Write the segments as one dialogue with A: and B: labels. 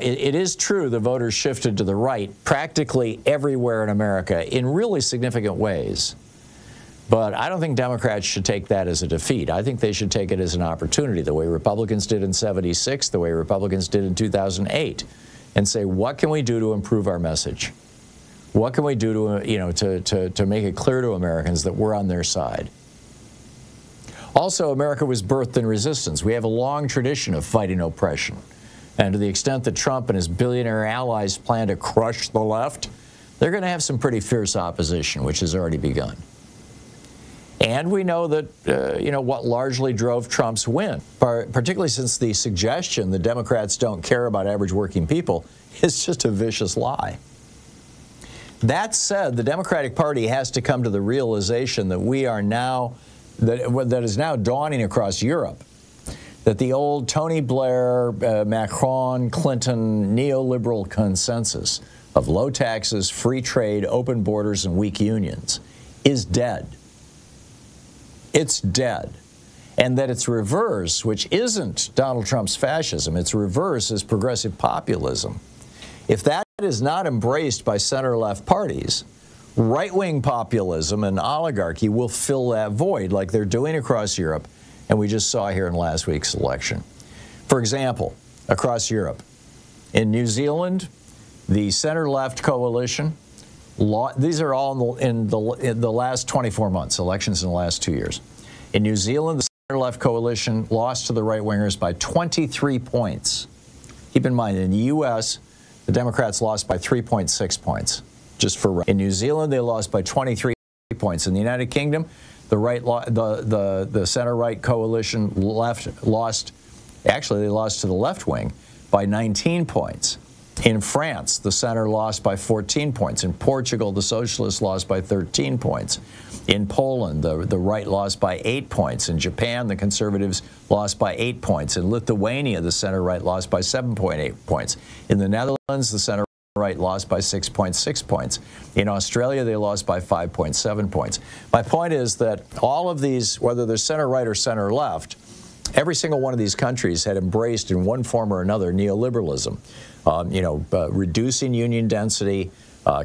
A: It is true the voters shifted to the right practically everywhere in America in really significant ways. But I don't think Democrats should take that as a defeat. I think they should take it as an opportunity, the way Republicans did in '76, the way Republicans did in 2008, and say, what can we do to improve our message? What can we do to make it clear to Americans that we're on their side? Also, America was birthed in resistance. We have a long tradition of fighting oppression. And to the extent that Trump and his billionaire allies plan to crush the left, they're going to have some pretty fierce opposition, which has already begun. And we know that, what largely drove Trump's win, particularly since the suggestion that Democrats don't care about average working people, is just a vicious lie. That said, the Democratic Party has to come to the realization that that is now dawning across Europe, that the old Tony Blair, Macron, Clinton neoliberal consensus of low taxes, free trade, open borders, and weak unions is dead. It's dead. And that its reverse, which isn't Donald Trump's fascism, its reverse is progressive populism. If that is not embraced by center-left parties, right-wing populism and oligarchy will fill that void like they're doing across Europe, and we just saw here in last week's election. For example, across Europe, in New Zealand, the center-left coalition, these are all in the last 24 months, elections in the last 2 years. In New Zealand, the center-left coalition lost to the right-wingers by 23 points. Keep in mind, in the U.S., the Democrats lost by 3.6 points. In New Zealand, they lost by 23 points. In the United Kingdom, the center-right coalition lost to the left wing by 19 points. In France, the center lost by 14 points. In Portugal, the socialists lost by 13 points. In Poland, the right lost by 8 points. In Japan, the conservatives lost by 8 points. In Lithuania, the center-right lost by 7.8 points. In the Netherlands, the center-right lost by 6.6 points. In Australia, they lost by 5.7 points. My point is that all of these, whether they're center-right or center-left, every single one of these countries had embraced in one form or another neoliberalism. Reducing union density,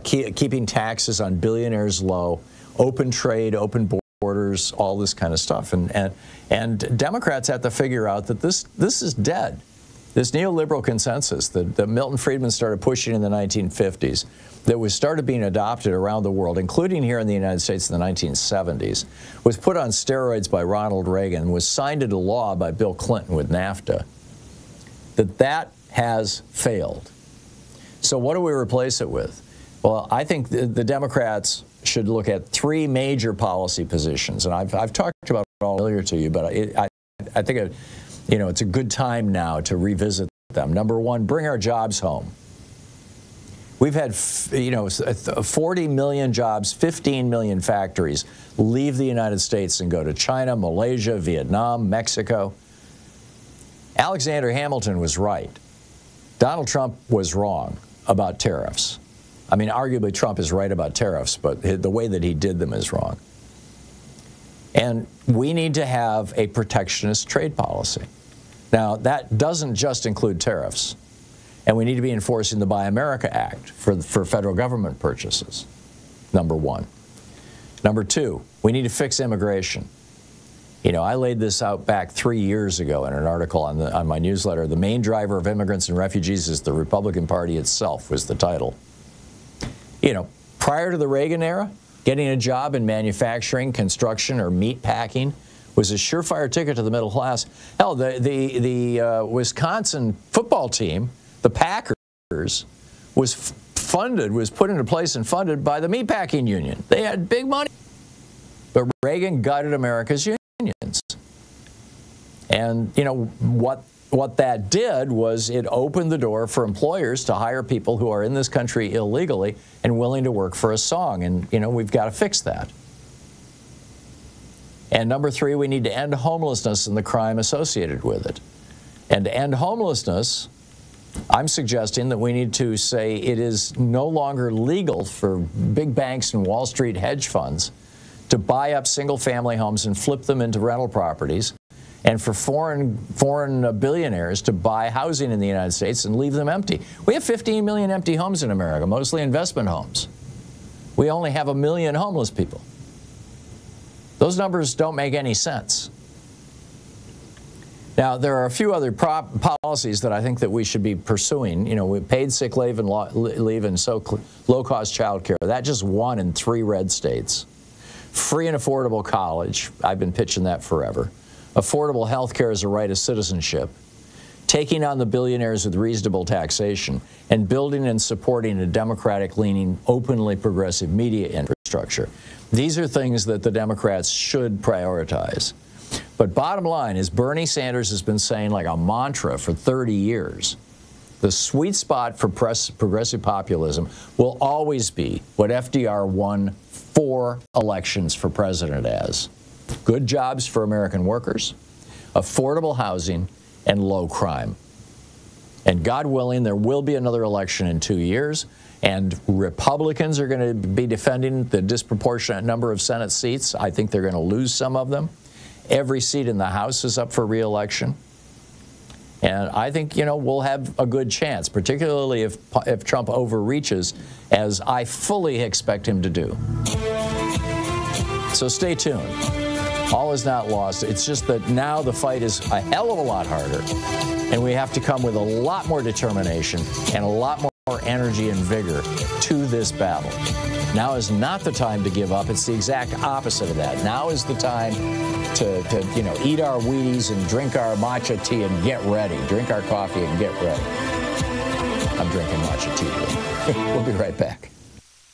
A: keeping taxes on billionaires low, open trade, open borders, all this kind of stuff. And Democrats have to figure out that this is dead. This neoliberal consensus that Milton Friedman started pushing in the 1950s, that started being adopted around the world, including here in the United States in the 1970s, was put on steroids by Ronald Reagan, was signed into law by Bill Clinton with NAFTA, that has failed. So what do we replace it with? Well, I think the Democrats should look at three major policy positions, and I've talked about it all earlier to you, but I think it's a good time now to revisit them. Number one, bring our jobs home. We've had 40 million jobs, 15 million factories leave the United States and go to China, Malaysia, Vietnam, Mexico. Alexander Hamilton was right. Donald Trump was wrong about tariffs. I mean, arguably Trump is right about tariffs, but the way that he did them is wrong. And we need to have a protectionist trade policy. Now, that doesn't just include tariffs. And we need to be enforcing the Buy America Act for federal government purchases, number one. Number two, we need to fix immigration. I laid this out back 3 years ago in an article on my newsletter. The main driver of immigrants and refugees is the Republican Party itself, was the title. Prior to the Reagan era, getting a job in manufacturing, construction, or meat packing was a surefire ticket to the middle class. Hell, the Wisconsin football team, the Packers, was put into place and funded by the meatpacking union. They had big money. But Reagan gutted America's unions. And, what that did was it opened the door for employers to hire people who are in this country illegally and willing to work for a song. And, we've got to fix that. And number three, we need to end homelessness and the crime associated with it. And to end homelessness, I'm suggesting that we need to say it is no longer legal for big banks and Wall Street hedge funds to buy up single-family homes and flip them into rental properties and for foreign billionaires to buy housing in the United States and leave them empty. We have 15 million empty homes in America, mostly investment homes. We only have 1 million homeless people. Those numbers don't make any sense. Now, there are a few other policies that I think that we should be pursuing. You know, we paid sick leave and low-cost child care. That's just 1 in 3 red states. Free and affordable college. I've been pitching that forever. Affordable health care as a right of citizenship. Taking on the billionaires with reasonable taxation. And building and supporting a democratic-leaning, openly progressive media infrastructure. These are things that the Democrats should prioritize. But bottom line is Bernie Sanders has been saying like a mantra for 30 years. The sweet spot for progressive populism will always be what FDR won 4 elections for president as. Good jobs for American workers, affordable housing, and low crime. And God willing, there will be another election in 2 years, and Republicans are going to be defending the disproportionate number of Senate seats. I think they're going to lose some of them. Every seat in the House is up for re-election. And I think, you know, we'll have a good chance, particularly if Trump overreaches, as I fully expect him to do. So stay tuned. All is not lost. It's just that now the fight is a hell of a lot harder, and we have to come with a lot more determination and a lot more energy and vigor to this battle. Now is not the time to give up. It's the exact opposite of that. Now is the time to you know, eat our Wheaties and drink our matcha tea and get ready. Drink our coffee and get ready. I'm drinking matcha tea. We'll be right back.